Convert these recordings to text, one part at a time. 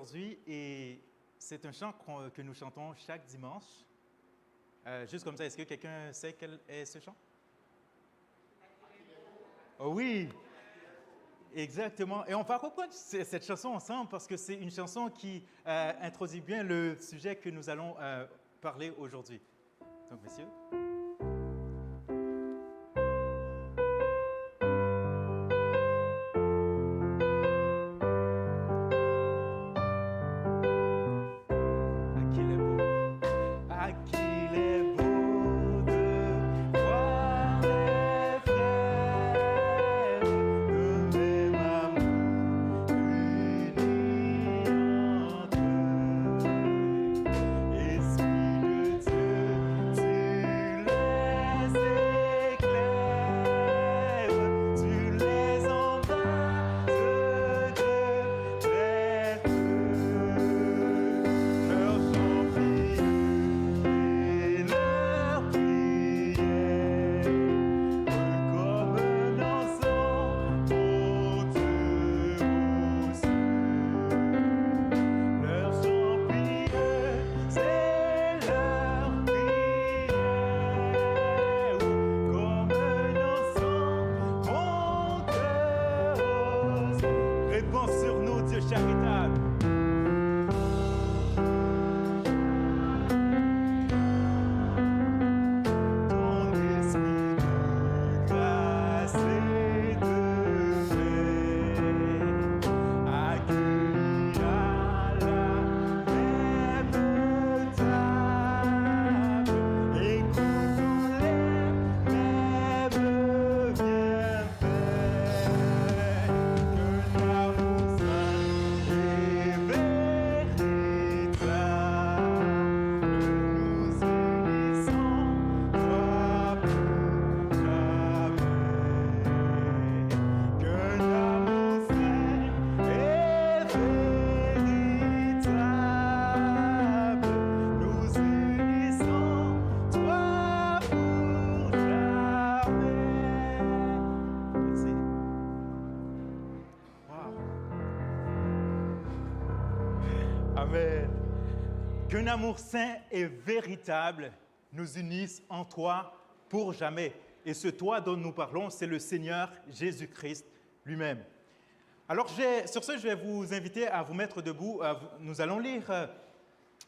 aujourd'hui et c'est un chant que nous chantons chaque dimanche. Juste comme ça, est-ce que quelqu'un sait quel est ce chant? Oh oui, exactement. Et on va reprendre cette chanson ensemble parce que c'est une chanson qui introduit bien le sujet que nous allons parler aujourd'hui. Donc, messieurs. Qu'un amour saint et véritable nous unisse en toi pour jamais. Et ce toi dont nous parlons, c'est le Seigneur Jésus-Christ lui-même. Alors, sur ce, je vais vous inviter à vous mettre debout. Nous allons lire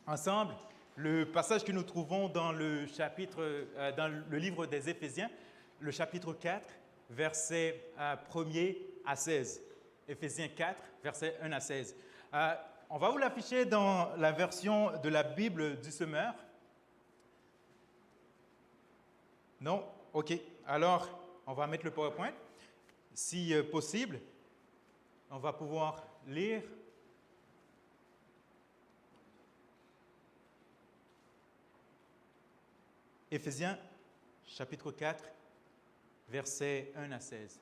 ensemble le passage que nous trouvons dans le livre des Éphésiens, le chapitre 4, versets 1er à 16. Éphésiens 4, versets 1 à 16. On va vous l'afficher dans la version de la Bible du Semeur. Non? OK. Alors, on va mettre le PowerPoint. Si possible, on va pouvoir lire. Éphésiens, chapitre 4, versets 1 à 16.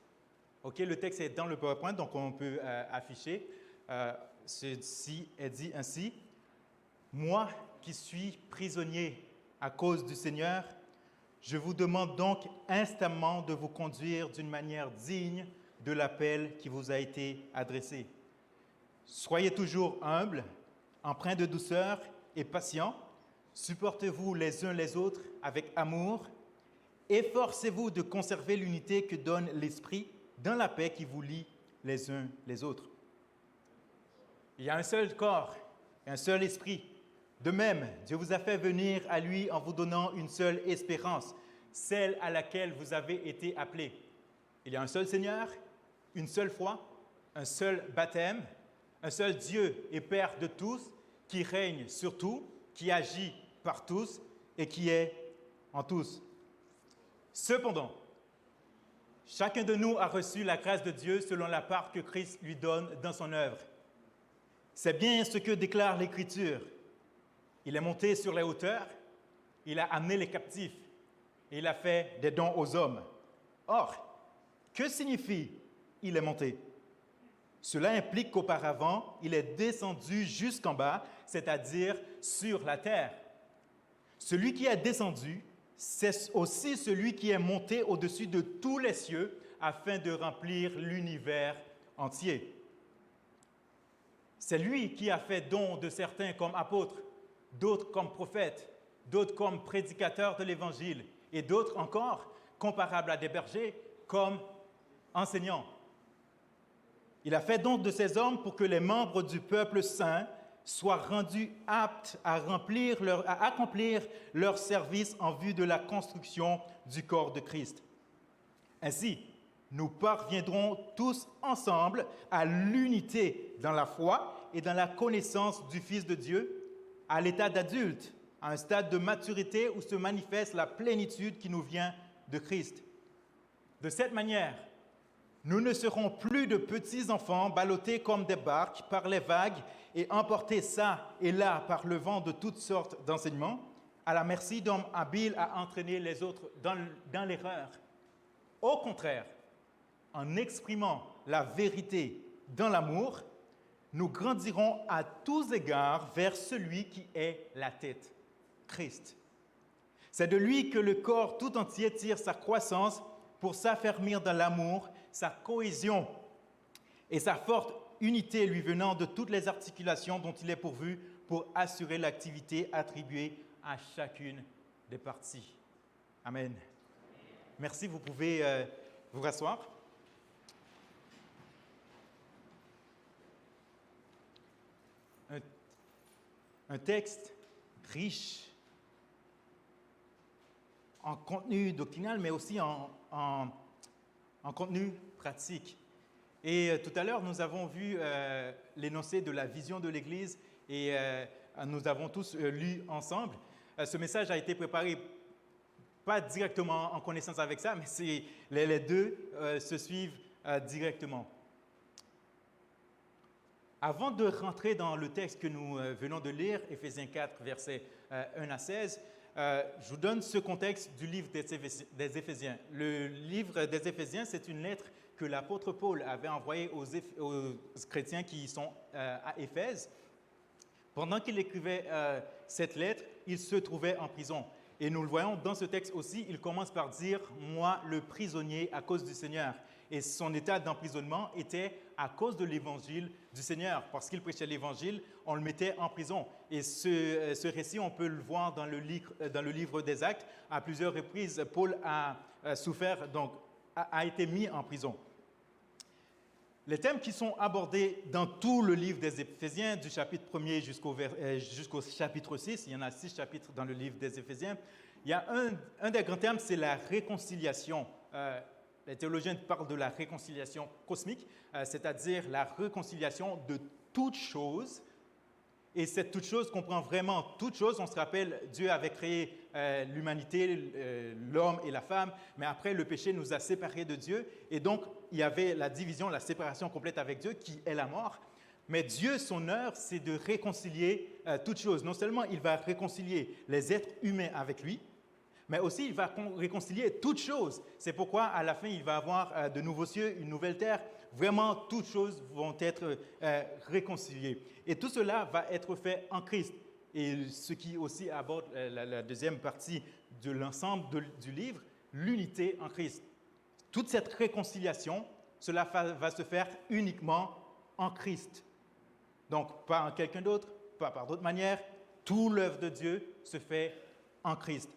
OK, le texte est dans le PowerPoint, donc on peut afficher. Ceci est dit ainsi: « Moi qui suis prisonnier à cause du Seigneur, je vous demande donc instamment de vous conduire d'une manière digne de l'appel qui vous a été adressé. Soyez toujours humbles, empreints de douceur et patients, supportez-vous les uns les autres avec amour, efforcez-vous de conserver l'unité que donne l'Esprit dans la paix qui vous lie les uns les autres. » Il y a un seul corps, un seul esprit. De même, Dieu vous a fait venir à lui en vous donnant une seule espérance, celle à laquelle vous avez été appelés. Il y a un seul Seigneur, une seule foi, un seul baptême, un seul Dieu et Père de tous, qui règne sur tout, qui agit par tous et qui est en tous. Cependant, chacun de nous a reçu la grâce de Dieu selon la part que Christ lui donne dans son œuvre. C'est bien ce que déclare l'Écriture. Il est monté sur les hauteurs, il a amené les captifs, et il a fait des dons aux hommes. Or, que signifie « il est monté » ? Cela implique qu'auparavant, il est descendu jusqu'en bas, c'est-à-dire sur la terre. Celui qui est descendu, c'est aussi celui qui est monté au-dessus de tous les cieux afin de remplir l'univers entier. C'est lui qui a fait don de certains comme apôtres, d'autres comme prophètes, d'autres comme prédicateurs de l'Évangile et d'autres encore, comparables à des bergers, comme enseignants. Il a fait don de ces hommes pour que les membres du peuple saint soient rendus aptes à accomplir leur service en vue de la construction du corps de Christ. Ainsi, nous parviendrons tous ensemble à l'unité dans la foi et dans la connaissance du Fils de Dieu, à l'état d'adulte, à un stade de maturité où se manifeste la plénitude qui nous vient de Christ. De cette manière, nous ne serons plus de petits enfants ballottés comme des barques par les vagues et emportés çà et là par le vent de toutes sortes d'enseignements, à la merci d'hommes habiles à entraîner les autres dans l'erreur. Au contraire, en exprimant la vérité dans l'amour, nous grandirons à tous égards vers celui qui est la tête, Christ. C'est de lui que le corps tout entier tire sa croissance pour s'affermir dans l'amour, sa cohésion et sa forte unité lui venant de toutes les articulations dont il est pourvu pour assurer l'activité attribuée à chacune des parties. Amen. Merci, vous pouvez vous rasseoir. Un texte riche en contenu doctrinal, mais aussi en contenu pratique. Et tout à l'heure, nous avons vu l'énoncé de la vision de l'Église et nous avons tous lu ensemble. Ce message a été préparé pas directement en connaissance avec ça, mais les deux se suivent directement. Avant de rentrer dans le texte que nous venons de lire, Éphésiens 4, versets 1 à 16, je vous donne ce contexte du livre des Éphésiens. Le livre des Éphésiens, c'est une lettre que l'apôtre Paul avait envoyée aux chrétiens qui sont à Éphèse. Pendant qu'il écrivait cette lettre, il se trouvait en prison. Et nous le voyons dans ce texte aussi, il commence par dire « Moi, le prisonnier, à cause du Seigneur ». Et son état d'emprisonnement était à cause de l'évangile du Seigneur. Parce qu'il prêchait l'évangile, on le mettait en prison. Et ce récit, on peut le voir dans le livre des Actes. À plusieurs reprises, Paul a souffert, donc a été mis en prison. Les thèmes qui sont abordés dans tout le livre des Éphésiens, du chapitre 1er jusqu'au chapitre 6, il y en a 6 chapitres dans le livre des Éphésiens, il y a un des grands thèmes, c'est la réconciliation. Les théologiens parlent de la réconciliation cosmique, c'est-à-dire la réconciliation de toutes choses. Et cette toute chose comprend vraiment toute chose. On se rappelle, Dieu avait créé l'humanité, l'homme et la femme, mais après, le péché nous a séparés de Dieu. Et donc, il y avait la division, la séparation complète avec Dieu, qui est la mort. Mais Dieu, son œuvre, c'est de réconcilier toutes choses. Non seulement il va réconcilier les êtres humains avec lui, mais aussi il va réconcilier toutes choses. C'est pourquoi, à la fin, il va avoir de nouveaux cieux, une nouvelle terre. Vraiment, toutes choses vont être réconciliées. Et tout cela va être fait en Christ. Et ce qui aussi aborde la deuxième partie de l'ensemble du livre, l'unité en Christ. Toute cette réconciliation, cela va se faire uniquement en Christ. Donc, pas en quelqu'un d'autre, pas par d'autres manières. Toute l'œuvre de Dieu se fait en Christ.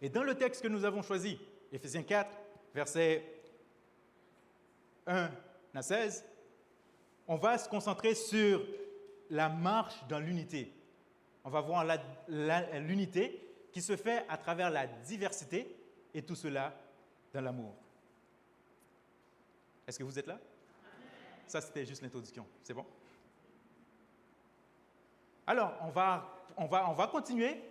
Et dans le texte que nous avons choisi, Éphésiens 4, versets 1 à 16, on va se concentrer sur la marche dans l'unité. On va voir l'unité qui se fait à travers la diversité et tout cela dans l'amour. Est-ce que vous êtes là? Ça, c'était juste l'introduction. C'est bon? Alors, on va continuer.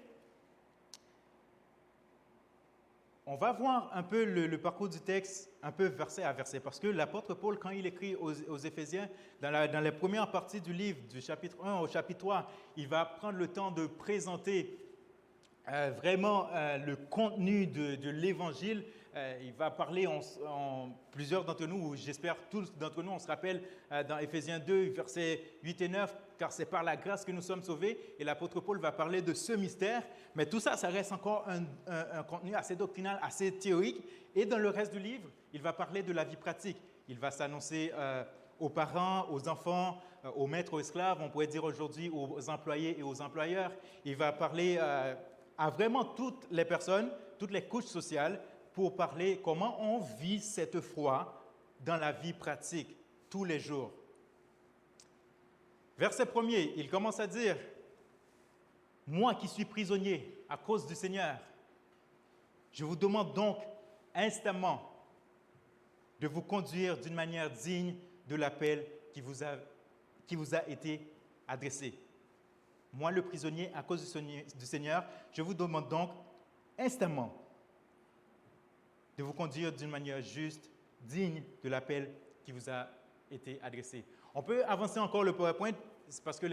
On va voir un peu le parcours du texte, un peu verset à verset, parce que l'apôtre Paul, quand il écrit aux Éphésiens, dans les premières parties du livre, du chapitre 1 au chapitre 3, il va prendre le temps de présenter vraiment le contenu de l'Évangile. Il va parler, plusieurs d'entre nous, ou j'espère tous d'entre nous, on se rappelle dans Éphésiens 2, versets 8 et 9, car c'est par la grâce que nous sommes sauvés, et l'apôtre Paul va parler de ce mystère, mais tout ça, ça reste encore un contenu assez doctrinal, assez théorique, et dans le reste du livre, il va parler de la vie pratique. Il va s'annoncer aux parents, aux enfants, aux maîtres, aux esclaves, on pourrait dire aujourd'hui aux employés et aux employeurs. Il va parler à vraiment toutes les personnes, toutes les couches sociales, pour parler comment on vit cette foi dans la vie pratique, tous les jours. Verset 1er, il commence à dire, « Moi qui suis prisonnier à cause du Seigneur, je vous demande donc instamment de vous conduire d'une manière digne de l'appel qui vous a été adressé. Moi, le prisonnier, à cause du Seigneur, je vous demande donc instamment de vous conduire d'une manière juste, digne de l'appel qui vous a été adressé. » On peut avancer encore le PowerPoint, parce que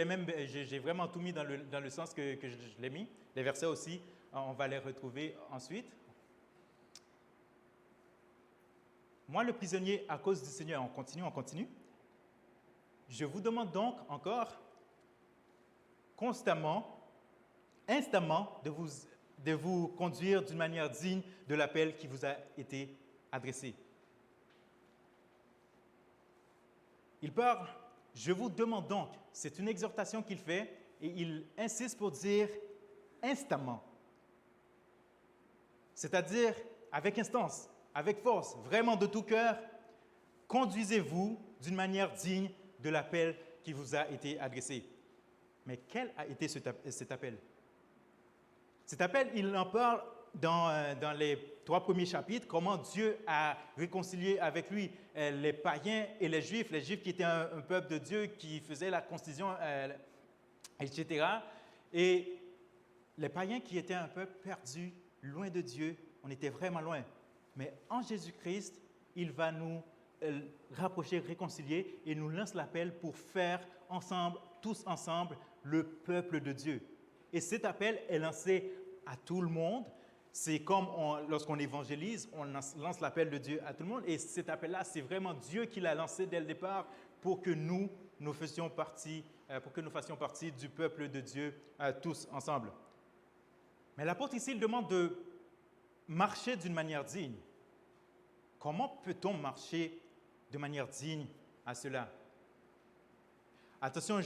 j'ai vraiment tout mis dans le sens que je l'ai mis. Les versets aussi, on va les retrouver ensuite. Moi, le prisonnier, à cause du Seigneur, on continue. Je vous demande donc encore constamment, instamment, de vous conduire d'une manière digne de l'appel qui vous a été adressé. Il parle, je vous demande donc, c'est une exhortation qu'il fait et il insiste pour dire instamment. C'est-à-dire avec instance, avec force, vraiment de tout cœur, conduisez-vous d'une manière digne de l'appel qui vous a été adressé. Mais quel a été cet appel? Cet appel, il en parle dans les 3 premiers chapitres, comment Dieu a réconcilié avec lui les païens et les Juifs qui étaient un peuple de Dieu, qui faisait la concision, etc. Et les païens qui étaient un peuple perdu, loin de Dieu, on était vraiment loin. Mais en Jésus-Christ, il va nous rapprocher, réconcilier et nous lance l'appel pour faire ensemble, tous ensemble, le peuple de Dieu. Et cet appel est lancé à tout le monde. C'est comme lorsqu'on évangélise, on lance l'appel de Dieu à tout le monde. Et cet appel-là, c'est vraiment Dieu qui l'a lancé dès le départ pour que nous fassions partie du peuple de Dieu tous ensemble. Mais l'apôtre ici, il demande de marcher d'une manière digne. Comment peut-on marcher de manière digne à cela? Attention,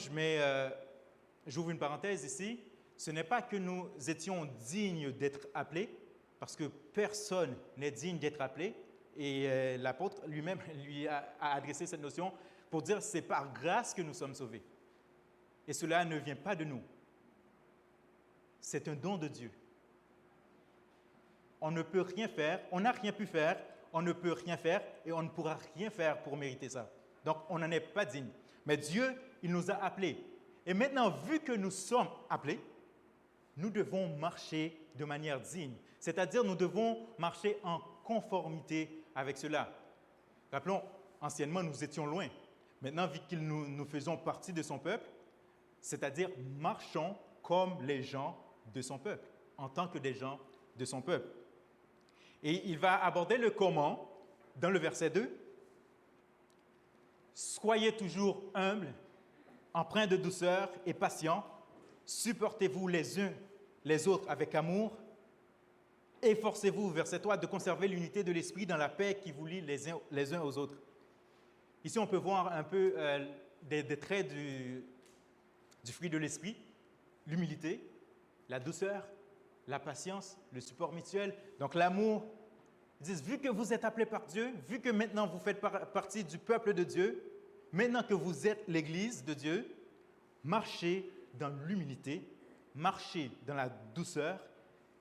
j'ouvre une parenthèse ici. Ce n'est pas que nous étions dignes d'être appelés, parce que personne n'est digne d'être appelé. Et l'apôtre lui-même lui a adressé cette notion pour dire que c'est par grâce que nous sommes sauvés. Et cela ne vient pas de nous. C'est un don de Dieu. On ne peut rien faire, on n'a rien pu faire, on ne peut rien faire et on ne pourra rien faire pour mériter ça. Donc, on n'en est pas digne. Mais Dieu, il nous a appelés. Et maintenant, vu que nous sommes appelés, nous devons marcher de manière digne. C'est-à-dire, nous devons marcher en conformité avec cela. Rappelons, anciennement, nous étions loin. Maintenant, vu que nous faisons partie de son peuple, c'est-à-dire, marchons comme les gens de son peuple, en tant que des gens de son peuple. Et il va aborder le comment dans le verset 2. Soyez toujours humbles, empreints de douceur et patients. Supportez-vous les uns les autres avec amour. Efforcez-vous, verset 3, de conserver l'unité de l'esprit dans la paix qui vous lie les uns aux autres. Ici, on peut voir un peu des traits du fruit de l'esprit, l'humilité, la douceur, la patience, le support mutuel, donc l'amour. Ils disent, vu que vous êtes appelés par Dieu, vu que maintenant vous faites partie du peuple de Dieu, maintenant que vous êtes l'Église de Dieu, marchez dans l'humilité, marchez dans la douceur,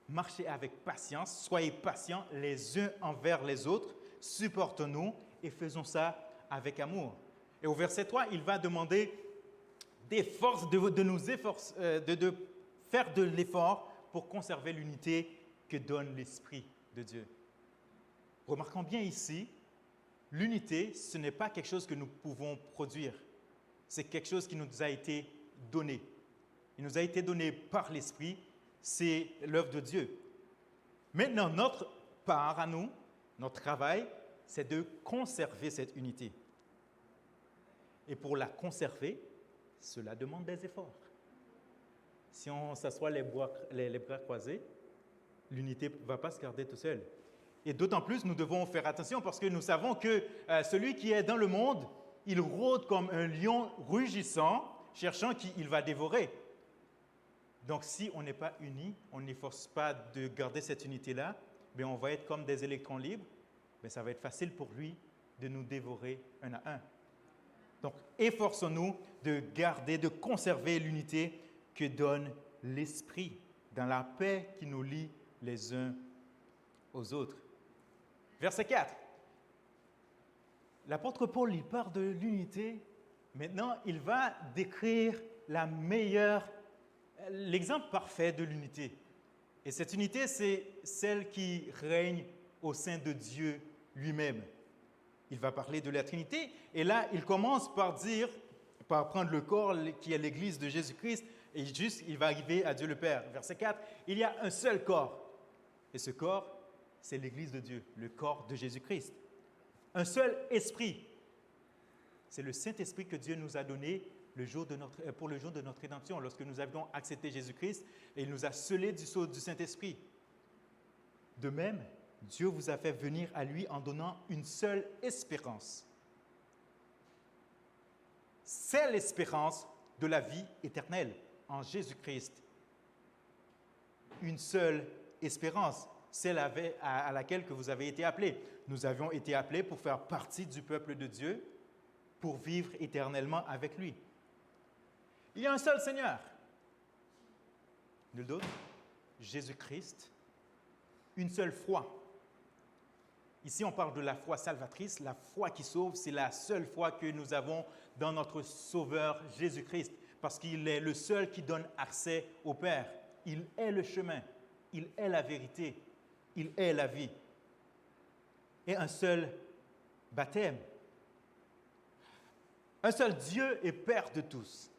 marchez avec patience, soyez patients les uns envers les autres, supportons-nous et faisons ça avec amour. Et au verset 3, il va demander de faire de l'effort pour conserver l'unité que donne l'Esprit de Dieu. Remarquons bien ici, l'unité, ce n'est pas quelque chose que nous pouvons produire. C'est quelque chose qui nous a été donné. Il nous a été donné par l'Esprit, c'est l'œuvre de Dieu. Maintenant, notre part à nous, notre travail, c'est de conserver cette unité. Et pour la conserver, cela demande des efforts. Si on s'assoit les bras croisés, l'unité ne va pas se garder tout seul. Et d'autant plus, nous devons faire attention parce que nous savons que celui qui est dans le monde il rôde comme un lion rugissant, cherchant qui il va dévorer. Donc, si on n'est pas unis, on n'efforce pas de garder cette unité-là, bien, on va être comme des électrons libres, bien, ça va être facile pour lui de nous dévorer un à un. Donc, efforçons-nous de garder, de conserver l'unité que donne l'Esprit dans la paix qui nous lie les uns aux autres. Verset 4. L'apôtre Paul, il part de l'unité. Maintenant, il va décrire l'exemple parfait de l'unité. Et cette unité, c'est celle qui règne au sein de Dieu lui-même. Il va parler de la Trinité. Et là, il commence par prendre le corps qui est l'Église de Jésus-Christ, et il va arriver à Dieu le Père. Verset 4, il y a un seul corps. Et ce corps, c'est l'Église de Dieu, le corps de Jésus-Christ. Un seul esprit. C'est le Saint-Esprit que Dieu nous a donné pour le jour de notre rédemption, lorsque nous avions accepté Jésus-Christ, et il nous a scellés du sceau du Saint-Esprit. De même, Dieu vous a fait venir à lui en donnant une seule espérance. C'est l'espérance de la vie éternelle en Jésus-Christ. Une seule espérance, celle à laquelle que vous avez été appelés. Nous avions été appelés pour faire partie du peuple de Dieu, pour vivre éternellement avec lui. Il y a un seul Seigneur. Nul d'autre. Jésus-Christ. Une seule foi. Ici, on parle de la foi salvatrice. La foi qui sauve, c'est la seule foi que nous avons dans notre Sauveur Jésus-Christ, parce qu'il est le seul qui donne accès au Père. Il est le chemin, il est la vérité, il est la vie. Et un seul baptême. Un seul Dieu et Père de tous.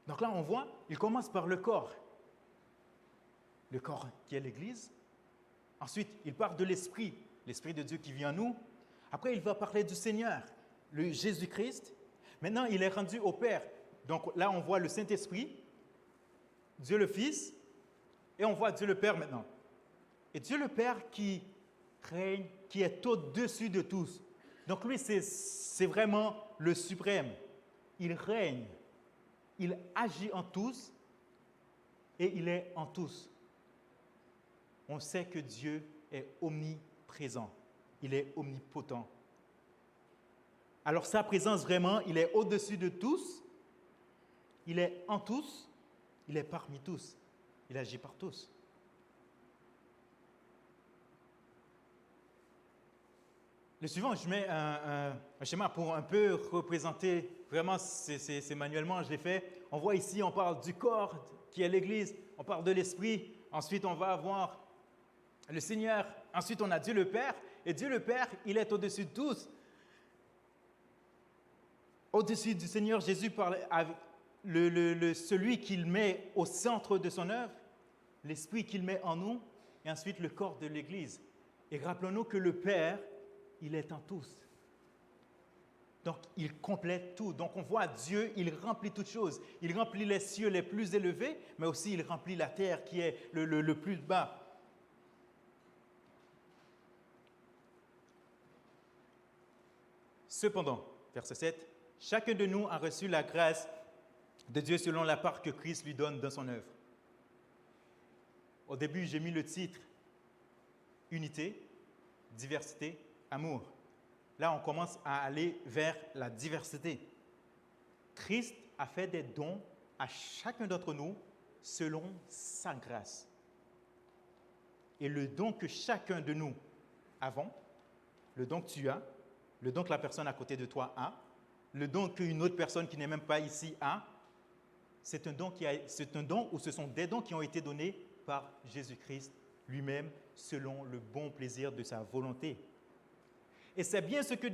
Donc là, on voit, il commence par le corps. Le corps qui est l'Église. Ensuite, il parle de l'Esprit, l'Esprit de Dieu qui vit en nous. Après, il va parler du Seigneur, le Jésus-Christ. Maintenant, il est rendu au Père. Donc là, on voit le Saint-Esprit, Dieu le Fils, et on voit Dieu le Père maintenant. Et Dieu le Père qui règne, qui est au-dessus de tous. Donc lui, c'est vraiment le suprême. Il règne, il agit en tous, et il est en tous. On sait que Dieu est omniprésent, il est omnipotent. Alors sa présence vraiment, il est au-dessus de tous, il est en tous, il est parmi tous, il agit par tous. Le suivant, je mets un schéma pour un peu représenter, vraiment c'est manuellement, je l'ai fait. On voit ici, on parle du corps qui est l'Église, on parle de l'Esprit, ensuite on va avoir le Seigneur, ensuite on a Dieu le Père, et Dieu le Père, il est au-dessus de tous. Au-dessus du Seigneur Jésus, celui qu'il met au centre de son œuvre, l'Esprit qu'il met en nous, et ensuite le corps de l'Église. Et rappelons-nous que le Père, il est en tous. Donc, il complète tout. Donc, on voit Dieu, il remplit toutes choses. Il remplit les cieux les plus élevés, mais aussi il remplit la terre qui est le plus bas. Cependant, verset 7, chacun de nous a reçu la grâce de Dieu selon la part que Christ lui donne dans son œuvre. Au début, j'ai mis le titre « Unité, diversité, amour ». Là, on commence à aller vers la diversité. Christ a fait des dons à chacun d'entre nous selon sa grâce. Et le don que chacun de nous avons, le don que tu as, le don que la personne à côté de toi a, le don qu'une autre personne qui n'est même pas ici a, c'est un don ou ce sont des dons qui ont été donnés par Jésus-Christ lui-même selon le bon plaisir de sa volonté. Et c'est bien ce que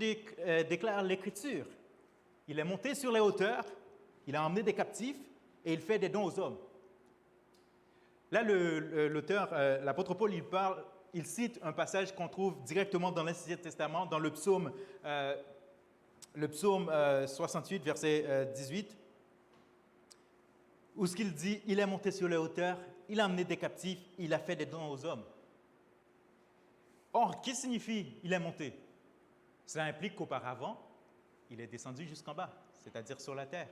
déclare l'Écriture. Il est monté sur les hauteurs, il a emmené des captifs et il fait des dons aux hommes. Là, l'auteur, l'apôtre Paul, il cite un passage qu'on trouve directement dans l'Ancien Testament, dans le psaume 68, verset 18, où ce qu'il dit, il est monté sur les hauteurs, il a emmené des captifs, il a fait des dons aux hommes. Or, qu'est-ce que signifie il est monté? Cela implique qu'auparavant, il est descendu jusqu'en bas, c'est-à-dire sur la terre.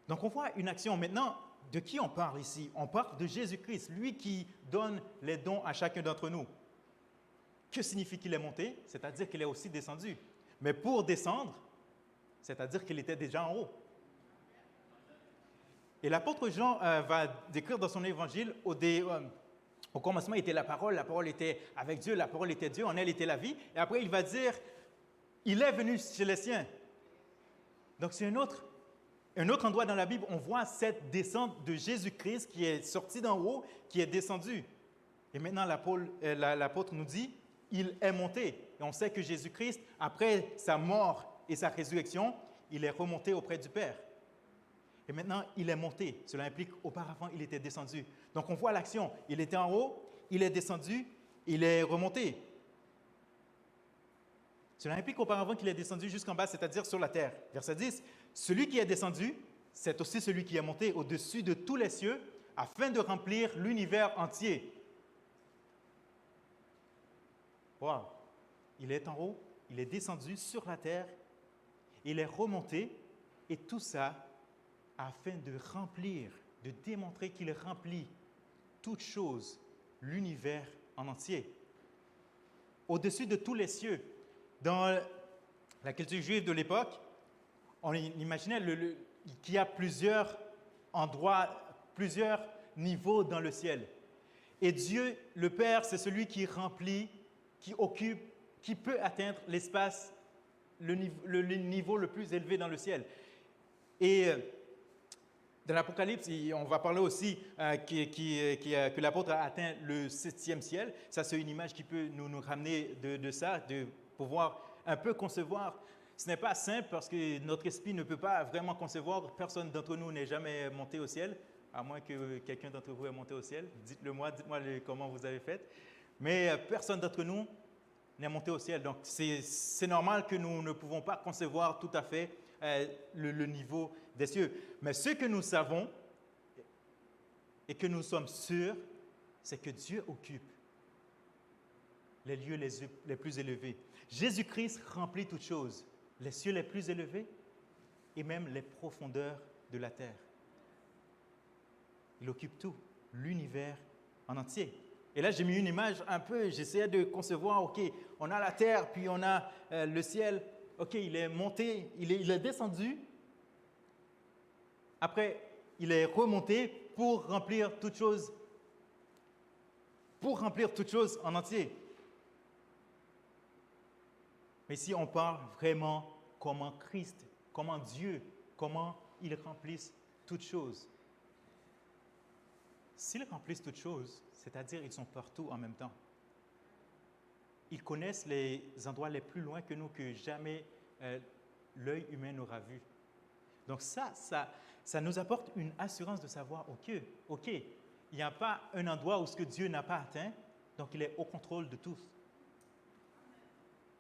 Donc on voit une action. Maintenant, de qui on parle ici? On parle de Jésus-Christ, lui qui donne les dons à chacun d'entre nous. Que signifie qu'il est monté? C'est-à-dire qu'il est aussi descendu. Mais pour descendre, c'est-à-dire qu'il était déjà en haut. Et l'apôtre Jean va décrire dans son évangile, au commencement était la parole était avec Dieu, la parole était Dieu, en elle était la vie. Et après, il va dire, il est venu chez les siens. Donc, c'est un autre endroit dans la Bible, on voit cette descente de Jésus-Christ qui est sorti d'en haut, qui est descendu. Et maintenant, l'apôtre nous dit, il est monté. Et on sait que Jésus-Christ, après sa mort et sa résurrection, il est remonté auprès du Père. Et maintenant, il est monté. Cela implique auparavant, il était descendu. Donc, on voit l'action. Il était en haut, il est descendu, il est remonté. Cela implique auparavant qu'il est descendu jusqu'en bas, c'est-à-dire sur la terre. Verset 10, « Celui qui est descendu, c'est aussi celui qui est monté au-dessus de tous les cieux, afin de remplir l'univers entier. » Wow! Il est en haut, il est descendu sur la terre, il est remonté, et tout ça afin de remplir, de démontrer qu'il remplit toute chose, l'univers en entier. Au-dessus de tous les cieux. Dans la culture juive de l'époque, on imaginait qu'il y a plusieurs endroits, plusieurs niveaux dans le ciel. Et Dieu, le Père, c'est celui qui remplit, qui occupe, qui peut atteindre l'espace, le niveau le plus élevé dans le ciel. Et dans l'Apocalypse, on va parler aussi que l'apôtre a atteint le 7e ciel. Ça, c'est une image qui peut nous ramener de ça, de pouvoir un peu concevoir. Ce n'est pas simple parce que notre esprit ne peut pas vraiment concevoir. Personne d'entre nous n'est jamais monté au ciel, à moins que quelqu'un d'entre vous ait monté au ciel. Dites-moi comment vous avez fait. Mais personne d'entre nous n'est monté au ciel. Donc, c'est normal que nous ne pouvons pas concevoir tout à fait le niveau des cieux. Mais ce que nous savons et que nous sommes sûrs, c'est que Dieu occupe les lieux les plus élevés. Jésus-Christ remplit toutes choses, les cieux les plus élevés et même les profondeurs de la terre. Il occupe tout, l'univers en entier. Et là, j'ai mis une image un peu, j'essayais de concevoir, OK, on a la terre, puis on a le ciel. OK, il est monté, il est descendu. Après, il est remonté pour remplir toute chose en entier. Mais ici, on parle vraiment comment Christ, comment Dieu, comment il remplisse toutes choses. S'ils remplissent toutes choses, c'est-à-dire ils sont partout en même temps. Ils connaissent les endroits les plus loin que nous, que jamais l'œil humain n'aura vu. Donc ça nous apporte une assurance de savoir, OK, il n'y a pas un endroit où ce que Dieu n'a pas atteint, donc il est au contrôle de tous.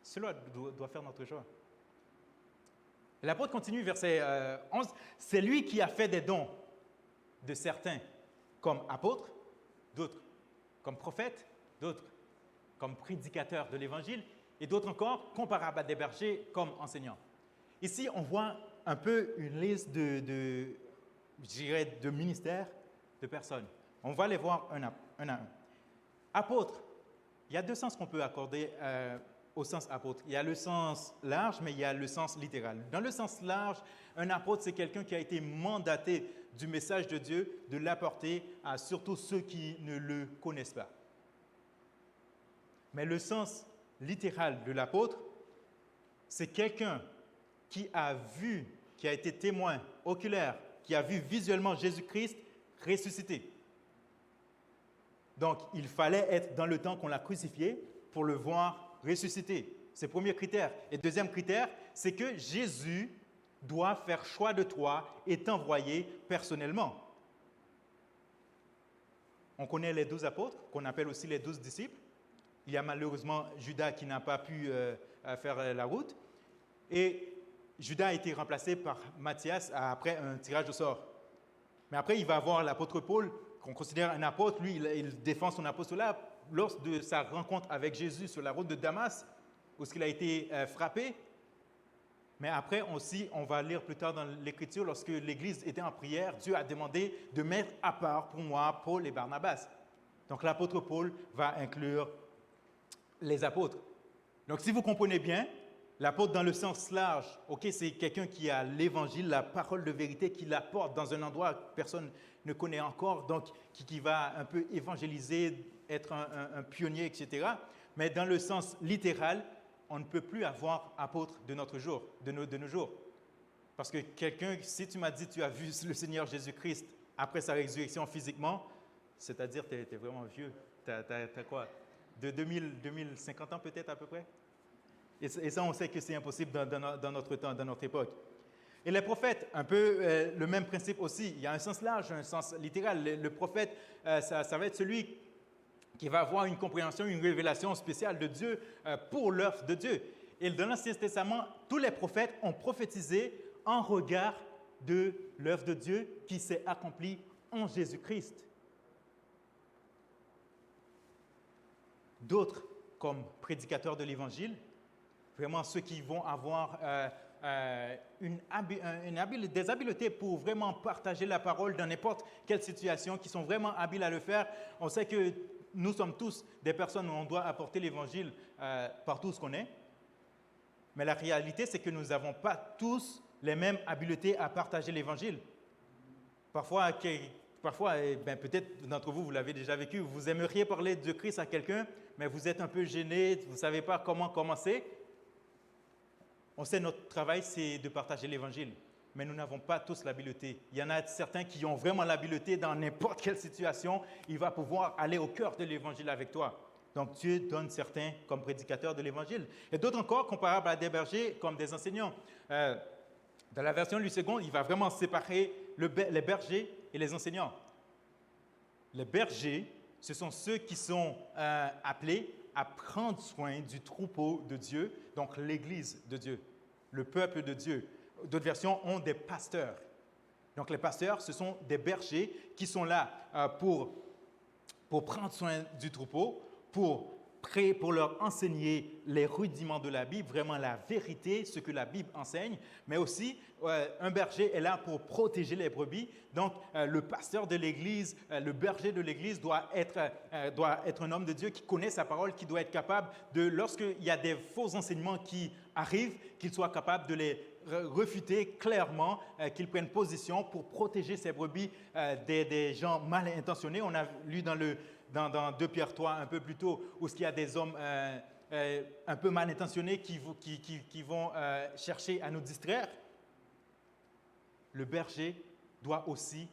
Cela doit faire notre joie. L'apôtre continue, verset 11, « C'est lui qui a fait des dons de certains comme apôtres, d'autres comme prophètes, d'autres comme prédicateurs de l'Évangile, et d'autres encore comparables à des bergers comme enseignants. » Ici, on voit un peu une liste de ministères de personnes. On va les voir un à un. Apôtre, il y a deux sens qu'on peut accorder au sens apôtre. Il y a le sens large, mais il y a le sens littéral. Dans le sens large, un apôtre, c'est quelqu'un qui a été mandaté du message de Dieu de l'apporter à surtout ceux qui ne le connaissent pas. Mais le sens littéral de l'apôtre, c'est quelqu'un qui a vu, qui a été témoin oculaire, qui a vu visuellement Jésus-Christ ressuscité. Donc, il fallait être dans le temps qu'on l'a crucifié pour le voir ressuscité. C'est le premier critère. Et deuxième critère, c'est que Jésus doit faire choix de toi et t'envoyer personnellement. On connaît les 12 apôtres, qu'on appelle aussi les 12 disciples. Il y a malheureusement Judas qui n'a pas pu faire la route. Et Judas a été remplacé par Matthias après un tirage au sort. Mais après, il va avoir l'apôtre Paul, qu'on considère un apôtre. Lui, il défend son apostolat lors de sa rencontre avec Jésus sur la route de Damas, où il a été frappé. Mais après aussi, on va lire plus tard dans l'Écriture, lorsque l'Église était en prière, Dieu a demandé de mettre à part pour moi Paul et Barnabas. Donc l'apôtre Paul va inclure les apôtres. Donc si vous comprenez bien, l'apôtre dans le sens large, ok, c'est quelqu'un qui a l'évangile, la parole de vérité, qui l'apporte dans un endroit que personne ne connaît encore, donc qui va un peu évangéliser, être un pionnier, etc. Mais dans le sens littéral, on ne peut plus avoir apôtre de notre jour, de nos jours. Parce que quelqu'un, si tu m'as dit tu as vu le Seigneur Jésus-Christ après sa résurrection physiquement, c'est-à-dire tu es vraiment vieux. Tu as quoi? De 2050 ans peut-être à peu près? Et ça, on sait que c'est impossible dans notre temps, dans notre époque. Et les prophètes, un peu le même principe aussi. Il y a un sens large, un sens littéral. Le prophète, ça va être celui qui va avoir une compréhension, une révélation spéciale de Dieu pour l'œuvre de Dieu. Et dans l'Ancien Testament, tous les prophètes ont prophétisé en regard de l'œuvre de Dieu qui s'est accomplie en Jésus-Christ. D'autres, comme prédicateurs de l'Évangile, vraiment ceux qui vont avoir des habiletés pour vraiment partager la parole dans n'importe quelle situation, qui sont vraiment habiles à le faire. On sait que nous sommes tous des personnes où on doit apporter l'Évangile partout où on est. Mais la réalité, c'est que nous n'avons pas tous les mêmes habiletés à partager l'Évangile. Parfois peut-être d'entre vous, vous l'avez déjà vécu, vous aimeriez parler de Christ à quelqu'un, mais vous êtes un peu gêné, vous ne savez pas comment commencer. On sait que notre travail, c'est de partager l'Évangile, mais nous n'avons pas tous l'habileté. Il y en a certains qui ont vraiment l'habileté dans n'importe quelle situation, il va pouvoir aller au cœur de l'Évangile avec toi. Donc Dieu donne certains comme prédicateurs de l'Évangile. Et d'autres encore comparables à des bergers comme des enseignants. Dans la version du second, il va vraiment séparer les bergers et les enseignants. Les bergers, ce sont ceux qui sont appelés à prendre soin du troupeau de Dieu, donc l'Église de Dieu, le peuple de Dieu. D'autres versions ont des pasteurs. Donc les pasteurs, ce sont des bergers qui sont là pour prendre soin du troupeau, pour leur enseigner les rudiments de la Bible, vraiment la vérité, ce que la Bible enseigne, mais aussi un berger est là pour protéger les brebis. Donc le pasteur de l'Église, le berger de l'Église doit être un homme de Dieu qui connaît sa parole, qui doit être capable de, lorsqu'il y a des faux enseignements qui arrivent, qu'il soit capable de les refuter clairement, qu'il prenne position pour protéger ses brebis des gens mal intentionnés. On a lu dans 2 Pierre 3 un peu plus tôt, où il y a des hommes un peu mal intentionnés qui vont chercher à nous distraire. Le berger doit aussi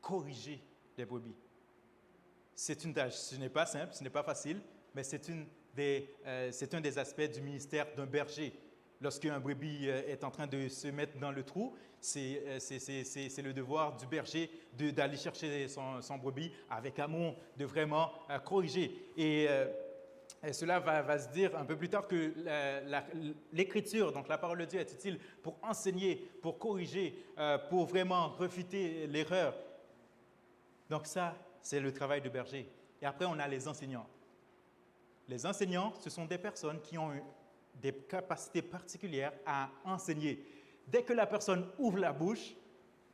corriger les brebis. C'est une tâche, ce n'est pas simple, ce n'est pas facile, mais c'est un des aspects du ministère d'un berger. Lorsqu'un brebis est en train de se mettre dans le trou, c'est le devoir du berger d'aller chercher son brebis avec amour, de vraiment corriger. Et cela va se dire un peu plus tard que l'Écriture, donc la parole de Dieu, est utile pour enseigner, pour corriger, pour vraiment refuter l'erreur. Donc ça, c'est le travail du berger. Et après, on a les enseignants. Les enseignants, ce sont des personnes qui ont des capacités particulières à enseigner. Dès que la personne ouvre la bouche,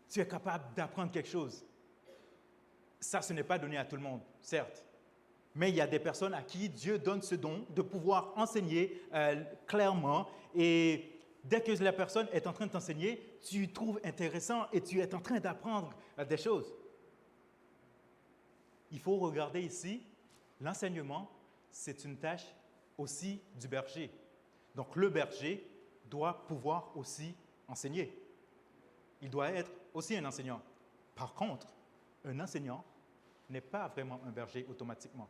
tu es capable d'apprendre quelque chose. Ça, ce n'est pas donné à tout le monde, certes. Mais il y a des personnes à qui Dieu donne ce don de pouvoir enseigner clairement. Et dès que la personne est en train de t'enseigner, tu trouves intéressant et tu es en train d'apprendre des choses. Il faut regarder ici, l'enseignement, c'est une tâche aussi du berger. Donc le berger doit pouvoir aussi enseigner. Il doit être aussi un enseignant. Par contre, un enseignant n'est pas vraiment un berger automatiquement.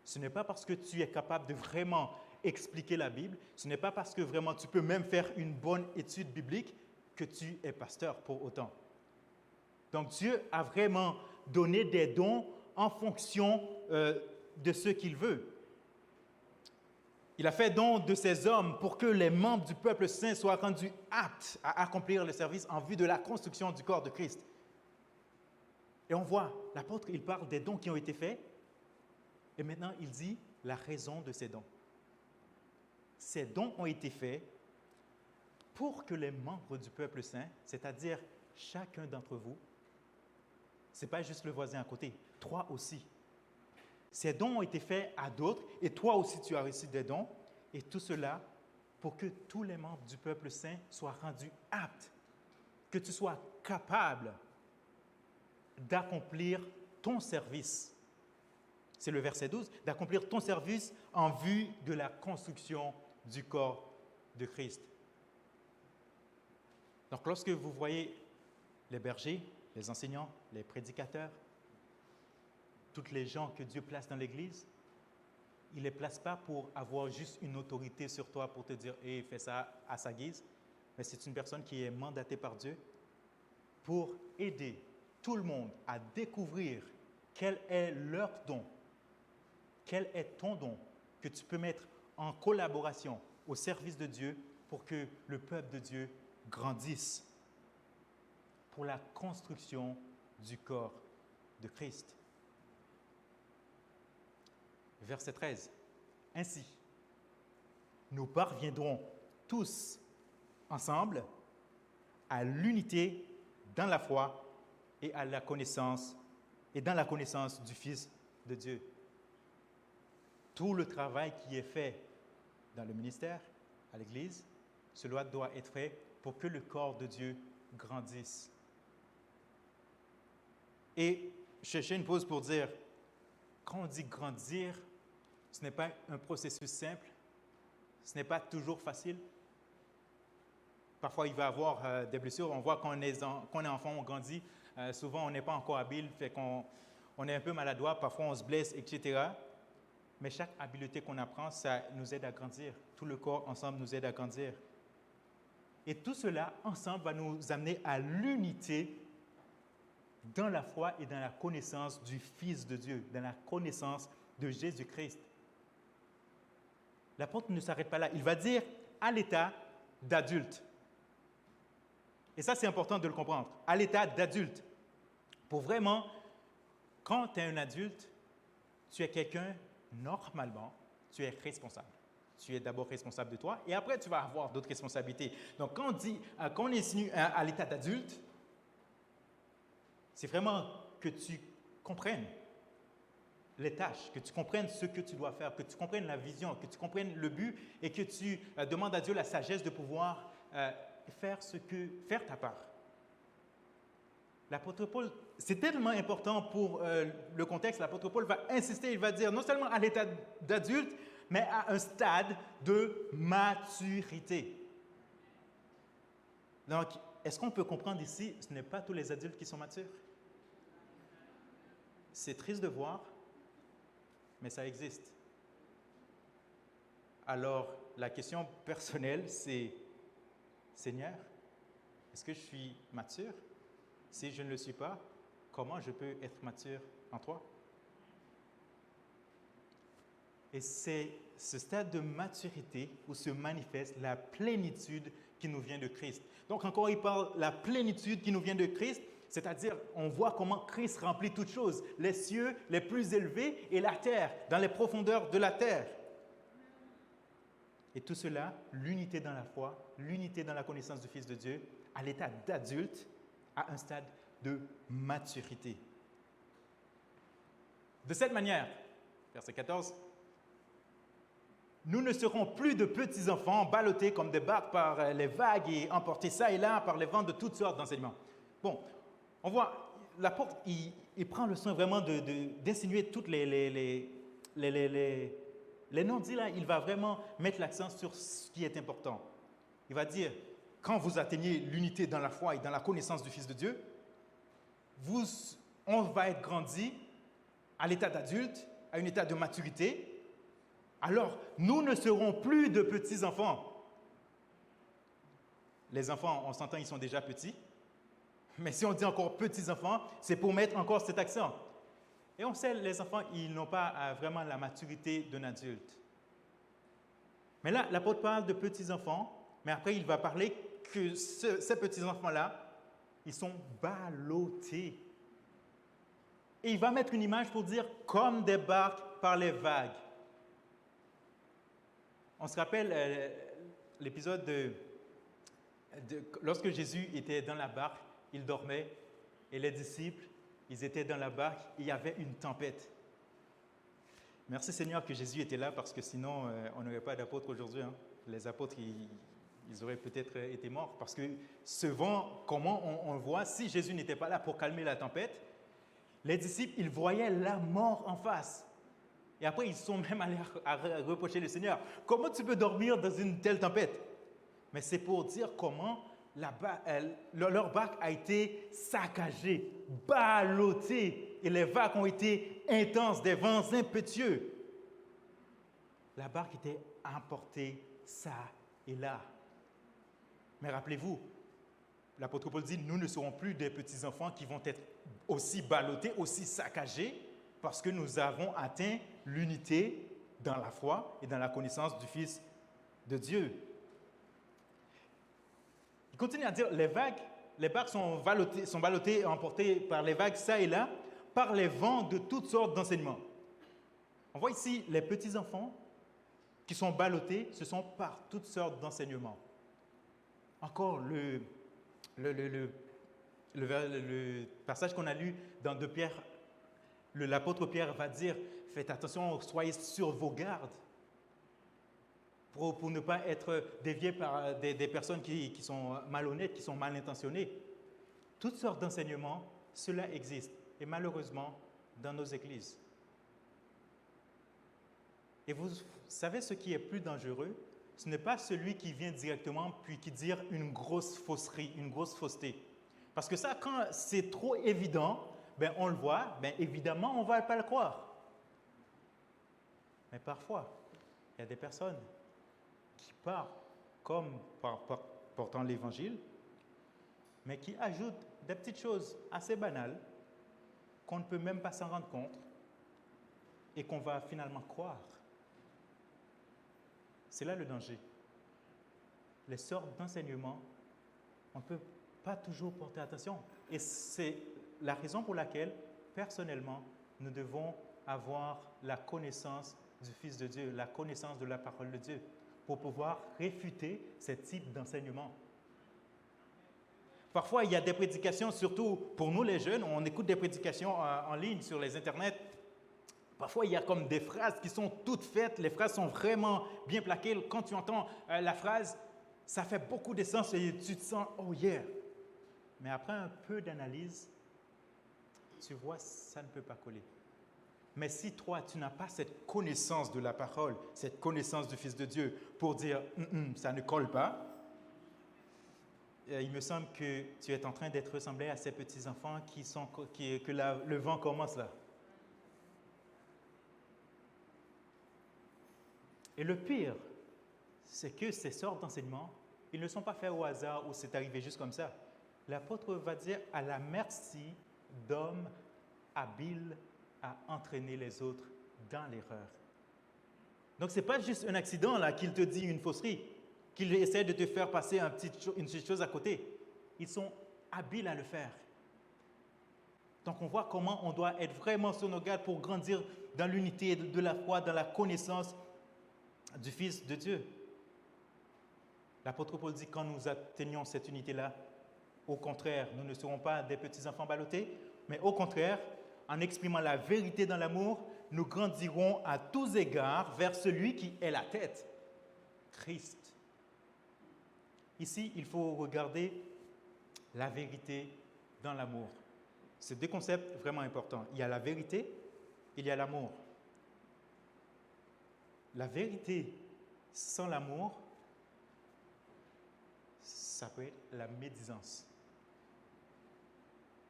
Ce n'est pas parce que tu es capable de vraiment expliquer la Bible, ce n'est pas parce que vraiment tu peux même faire une bonne étude biblique que tu es pasteur pour autant. Donc Dieu a vraiment donné des dons en fonction de ce qu'il veut. Il a fait don de ces hommes pour que les membres du peuple saint soient rendus aptes à accomplir le service en vue de la construction du corps de Christ. Et on voit, l'apôtre, il parle des dons qui ont été faits, et maintenant il dit la raison de ces dons. Ces dons ont été faits pour que les membres du peuple saint, c'est-à-dire chacun d'entre vous, ce n'est pas juste le voisin à côté, toi aussi. Ces dons ont été faits à d'autres et toi aussi tu as reçu des dons, et tout cela pour que tous les membres du peuple saint soient rendus aptes, que tu sois capable d'accomplir ton service. C'est le verset 12, d'accomplir ton service en vue de la construction du corps de Christ. Donc, lorsque vous voyez les bergers, les enseignants, les prédicateurs, toutes les gens que Dieu place dans l'Église, il ne les place pas pour avoir juste une autorité sur toi pour te dire « Hey, fais ça à sa guise », mais c'est une personne qui est mandatée par Dieu pour aider tout le monde à découvrir quel est leur don, quel est ton don que tu peux mettre en collaboration au service de Dieu pour que le peuple de Dieu grandisse pour la construction du corps de Christ. Verset 13. Ainsi, nous parviendrons tous ensemble à l'unité dans la foi et à la connaissance et dans la connaissance du Fils de Dieu. Tout le travail qui est fait dans le ministère, à l'Église, cela doit être fait pour que le corps de Dieu grandisse. Et je fais une pause pour dire, quand on dit grandir, ce n'est pas un processus simple, ce n'est pas toujours facile. Parfois, il va y avoir des blessures. On voit qu'on est enfant, on grandit. Souvent, on n'est pas encore habile, fait qu'on est un peu maladroit. Parfois, on se blesse, etc. Mais chaque habileté qu'on apprend, ça nous aide à grandir. Tout le corps ensemble nous aide à grandir. Et tout cela ensemble va nous amener à l'unité dans la foi et dans la connaissance du Fils de Dieu, dans la connaissance de Jésus-Christ. L'apôtre ne s'arrête pas là. Il va dire à l'état d'adulte. Et ça, c'est important de le comprendre. À l'état d'adulte. Pour vraiment, quand tu es un adulte, tu es quelqu'un, normalement, tu es responsable. Tu es d'abord responsable de toi et après, tu vas avoir d'autres responsabilités. Donc, quand on est signé à l'état d'adulte, c'est vraiment que tu comprennes les tâches, que tu comprennes ce que tu dois faire, que tu comprennes la vision, que tu comprennes le but et que tu demandes à Dieu la sagesse de pouvoir faire ta part. L'apôtre Paul, c'est tellement important pour le contexte, l'apôtre Paul va insister, il va dire non seulement à l'état d'adulte, mais à un stade de maturité. Donc, est-ce qu'on peut comprendre ici, ce n'est pas tous les adultes qui sont matures? C'est triste de voir, mais ça existe. Alors, la question personnelle, c'est, Seigneur, est-ce que je suis mature? Si je ne le suis pas, comment je peux être mature en toi? Et c'est ce stade de maturité où se manifeste la plénitude qui nous vient de Christ. Donc encore, il parle de la plénitude qui nous vient de Christ, c'est-à-dire on voit comment Christ remplit toutes choses, les cieux les plus élevés et la terre, dans les profondeurs de la terre. Et tout cela, l'unité dans la foi, l'unité dans la connaissance du Fils de Dieu, à l'état d'adulte, à un stade de maturité. De cette manière, verset 14, nous ne serons plus de petits enfants ballottés comme des barques par les vagues et emportés ça et là par les vents de toutes sortes d'enseignements. Bon, on voit, l'apôtre, il prend le soin vraiment d'insinuer toutes les non-dits là, il va vraiment mettre l'accent sur ce qui est important. Il va dire, quand vous atteignez l'unité dans la foi et dans la connaissance du Fils de Dieu, on va être grandi à l'état d'adulte, à un état de maturité. Alors, nous ne serons plus de petits-enfants. Les enfants, on s'entend, ils sont déjà petits. Mais si on dit encore petits-enfants, c'est pour mettre encore cet accent. Et on sait, les enfants, ils n'ont pas vraiment la maturité d'un adulte. Mais là, l'apôtre parle de petits-enfants, mais après, il va parler que ces petits-enfants-là, ils sont ballottés. Et il va mettre une image pour dire comme des barques par les vagues. On se rappelle l'épisode lorsque Jésus était dans la barque, il dormait et les disciples, ils étaient dans la barque, il y avait une tempête. Merci Seigneur que Jésus était là parce que sinon on n'aurait pas d'apôtres aujourd'hui. Hein. Les apôtres, ils auraient peut-être été morts parce que ce vent, comment on le voit, si Jésus n'était pas là pour calmer la tempête, les disciples, ils voyaient la mort en face. Et après, ils sont même allés à reprocher le Seigneur. Comment tu peux dormir dans une telle tempête? Mais c'est pour dire comment leur barque a été saccagée, ballottée, et les vagues ont été intenses, des vents impétueux. La barque était emportée ça et là. Mais rappelez-vous, l'apôtre Paul dit, nous ne serons plus des petits-enfants qui vont être aussi ballottés, aussi saccagés, parce que nous avons atteint l'unité dans la foi et dans la connaissance du Fils de Dieu. Il continue à dire, les barques sont ballottées et emportées par les vagues, ça et là, par les vents de toutes sortes d'enseignements. On voit ici les petits-enfants qui sont ballottés, ce sont par toutes sortes d'enseignements. Encore le passage qu'on a lu dans 2 Pierre, l'apôtre Pierre va dire, faites attention, soyez sur vos gardes pour ne pas être déviés par des personnes qui sont malhonnêtes, qui sont mal intentionnées. Toutes sortes d'enseignements, cela existe, et malheureusement, dans nos églises. Et vous savez ce qui est plus dangereux? Ce n'est pas celui qui vient directement puis qui dit une grosse fausserie, une grosse fausseté. Parce que ça, quand c'est trop évident, ben on le voit, ben évidemment, on ne va pas le croire. Mais parfois, il y a des personnes qui parlent comme portant l'Évangile, mais qui ajoutent des petites choses assez banales qu'on ne peut même pas s'en rendre compte et qu'on va finalement croire. C'est là le danger. Les sortes d'enseignements, on ne peut pas toujours porter attention. Et c'est la raison pour laquelle, personnellement, nous devons avoir la connaissance du Fils de Dieu, la connaissance de la parole de Dieu, pour pouvoir réfuter ce type d'enseignement. Parfois, il y a des prédications, surtout pour nous les jeunes, on écoute des prédications en ligne sur les internets. Parfois, il y a comme des phrases qui sont toutes faites, les phrases sont vraiment bien plaquées. Quand tu entends la phrase, ça fait beaucoup de sens et tu te sens « oh yeah ». Mais après un peu d'analyse, tu vois, ça ne peut pas coller. Mais si toi, tu n'as pas cette connaissance de la parole, cette connaissance du Fils de Dieu pour dire « ça ne colle pas », il me semble que tu es en train d'être ressemblé à ces petits-enfants que le vent commence là. Et le pire, c'est que ces sortes d'enseignements, ils ne sont pas faits au hasard ou c'est arrivé juste comme ça. L'apôtre va dire à la merci d'hommes habiles à entraîner les autres dans l'erreur. Donc, ce n'est pas juste un accident là qu'il te dit une fausserie, qu'il essaie de te faire passer une petite chose à côté. Ils sont habiles à le faire. Donc, on voit comment on doit être vraiment sur nos gardes pour grandir dans l'unité de la foi, dans la connaissance du Fils de Dieu. L'apôtre Paul dit, quand nous atteignons cette unité-là, au contraire, nous ne serons pas des petits-enfants ballottés, mais au contraire, en exprimant la vérité dans l'amour, nous grandirons à tous égards vers celui qui est la tête, Christ. Ici, il faut regarder la vérité dans l'amour. C'est 2 concepts vraiment importants. Il y a la vérité, il y a l'amour. La vérité sans l'amour, ça peut être la médisance.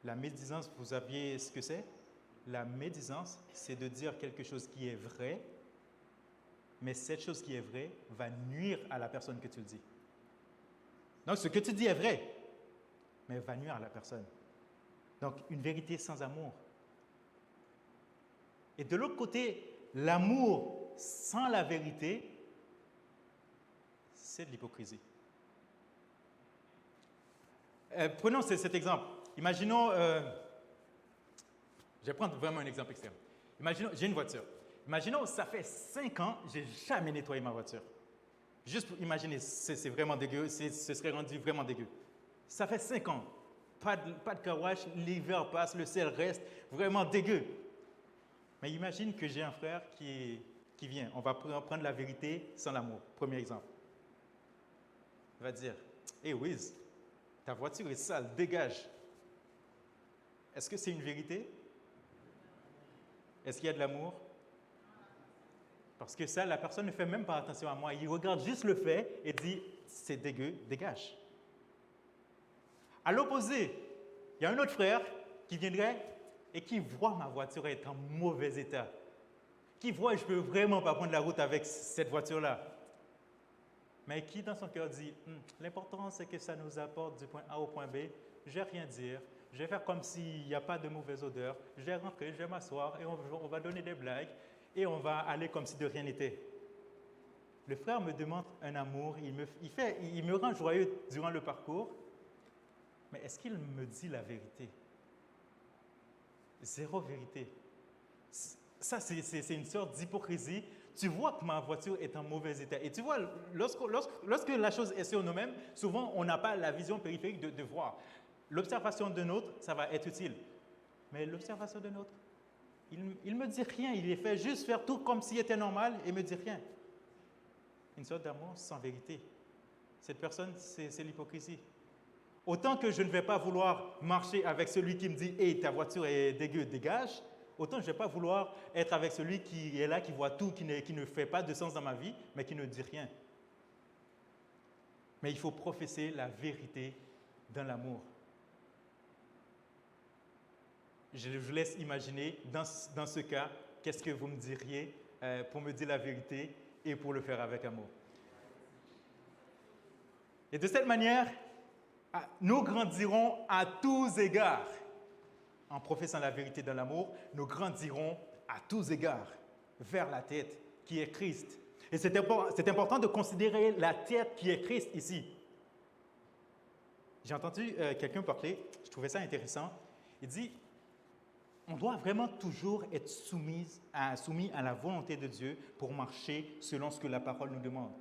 La médisance, vous saviez ce que c'est? La médisance, c'est de dire quelque chose qui est vrai, mais cette chose qui est vraie va nuire à la personne que tu le dis. Donc, ce que tu dis est vrai, mais va nuire à la personne. Donc, une vérité sans amour. Et de l'autre côté, l'amour sans la vérité, c'est de l'hypocrisie. Prenons cet exemple. Imaginons, je vais prendre vraiment un exemple extrême. Imaginons, j'ai une voiture. Imaginons, ça fait 5 ans, je n'ai jamais nettoyé ma voiture. Juste pour imaginer, c'est vraiment dégueu, ce serait rendu vraiment dégueu. Ça fait 5 ans, pas de car wash, l'hiver passe, le sel reste, vraiment dégueu. Mais imagine que j'ai un frère qui vient, on va prendre la vérité sans l'amour. Premier exemple. Il va dire, hé Wiz, ta voiture est sale, dégage. Est-ce que c'est une vérité? Est-ce qu'il y a de l'amour? Parce que ça, la personne ne fait même pas attention à moi. Il regarde juste le fait et dit, c'est dégueu, dégage. À l'opposé, il y a un autre frère qui viendrait et qui voit ma voiture être en mauvais état. Qui voit que je ne peux vraiment pas prendre la route avec cette voiture-là. Mais qui, dans son cœur, dit, l'important, c'est que ça nous apporte du point A au point B. Je ne vais rien dire. Je vais faire comme s'il n'y a pas de mauvaise odeur. Je vais rentrer, je vais m'asseoir et on va donner des blagues et on va aller comme si de rien n'était. Le frère me demande un amour, il me rend joyeux durant le parcours, mais est-ce qu'il me dit la vérité? Zéro vérité. Ça, c'est une sorte d'hypocrisie. Tu vois que ma voiture est en mauvais état. Et tu vois, lorsque la chose est sur nous-mêmes, souvent, on n'a pas la vision périphérique de voir. L'observation d'un autre, ça va être utile. Mais l'observation d'un autre, il ne me dit rien. Il fait juste faire tout comme s'il était normal et ne me dit rien. Une sorte d'amour sans vérité. Cette personne, c'est l'hypocrisie. Autant que je ne vais pas vouloir marcher avec celui qui me dit « Hey, ta voiture est dégueu, dégage », autant je ne vais pas vouloir être avec celui qui est là, qui voit tout, qui ne fait pas de sens dans ma vie, mais qui ne dit rien. Mais il faut professer la vérité dans l'amour. Je vous laisse imaginer, dans ce cas, qu'est-ce que vous me diriez pour me dire la vérité et pour le faire avec amour. Et de cette manière, nous grandirons à tous égards. En professant la vérité dans l'amour, nous grandirons à tous égards vers la tête qui est Christ. Et c'est important de considérer la tête qui est Christ ici. J'ai entendu quelqu'un parler, je trouvais ça intéressant. Il dit, on doit vraiment toujours être soumis à la volonté de Dieu pour marcher selon ce que la parole nous demande.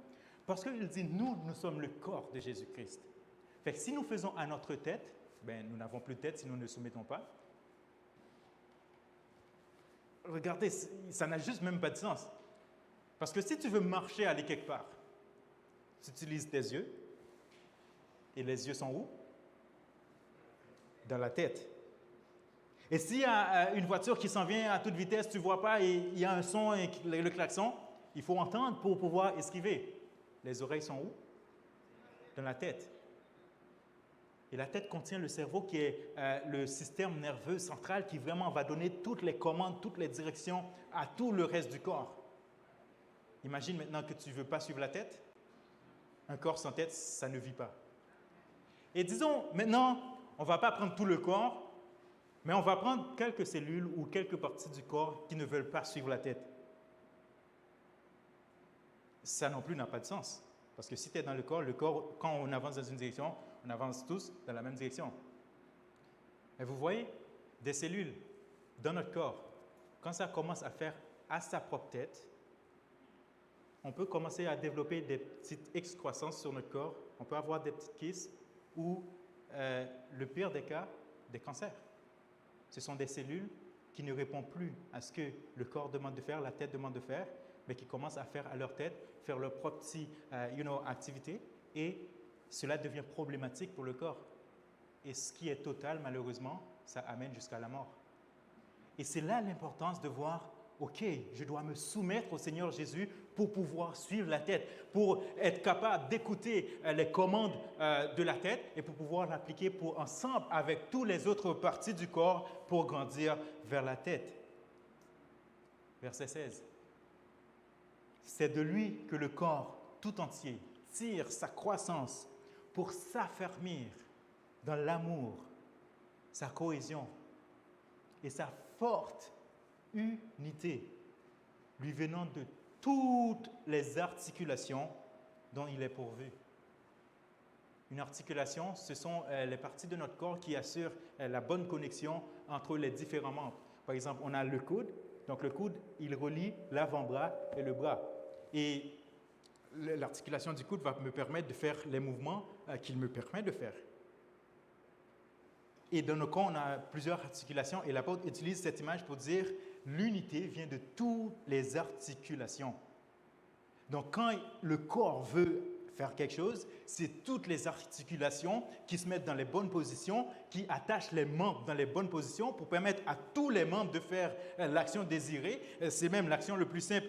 Parce qu'il dit, nous sommes le corps de Jésus-Christ. Fait que si nous faisons à notre tête, nous n'avons plus de tête si nous ne nous soumettons pas. Regardez, ça n'a juste même pas de sens. Parce que si tu veux marcher, aller quelque part, tu utilises tes yeux. Et les yeux sont où? Dans la tête. Et s'il y a une voiture qui s'en vient à toute vitesse, tu ne vois pas, et il y a un son, et le klaxon, il faut entendre pour pouvoir esquiver. Les oreilles sont où? Dans la tête. Et la tête contient le cerveau qui est le système nerveux central qui vraiment va donner toutes les commandes, toutes les directions à tout le reste du corps. Imagine maintenant que tu ne veux pas suivre la tête. Un corps sans tête, ça ne vit pas. Et disons, maintenant, on ne va pas prendre tout le corps, mais on va prendre quelques cellules ou quelques parties du corps qui ne veulent pas suivre la tête. Ça non plus n'a pas de sens. Parce que si tu es dans le corps, quand on avance dans une direction, on avance tous dans la même direction. Et vous voyez, des cellules dans notre corps, quand ça commence à faire à sa propre tête, on peut commencer à développer des petites excroissances sur notre corps. On peut avoir des petites kystes ou, le pire des cas, des cancers. Ce sont des cellules qui ne répondent plus à ce que le corps demande de faire, la tête demande de faire, mais qui commencent à faire à leur tête, faire leur propre petite activité, et cela devient problématique pour le corps. Et ce qui est total, malheureusement, ça amène jusqu'à la mort. Et c'est là l'importance de voir, OK, je dois me soumettre au Seigneur Jésus pour pouvoir suivre la tête, pour être capable d'écouter les commandes de la tête et pour pouvoir l'appliquer ensemble avec toutes les autres parties du corps pour grandir vers la tête. Verset 16. C'est de lui que le corps tout entier tire sa croissance pour s'affermir dans l'amour, sa cohésion et sa forte unité, lui venant de toutes les articulations dont il est pourvu. Une articulation, ce sont les parties de notre corps qui assurent la bonne connexion entre les différents membres. Par exemple, on a le coude. Donc, le coude, il relie l'avant-bras et le bras. Et l'articulation du coude va me permettre de faire les mouvements qu'il me permet de faire. Et dans nos cas, on a plusieurs articulations et l'apôtre utilise cette image pour dire l'unité vient de toutes les articulations. Donc, quand le corps veut faire quelque chose, c'est toutes les articulations qui se mettent dans les bonnes positions, qui attachent les membres dans les bonnes positions pour permettre à tous les membres de faire l'action désirée. C'est même l'action le plus simple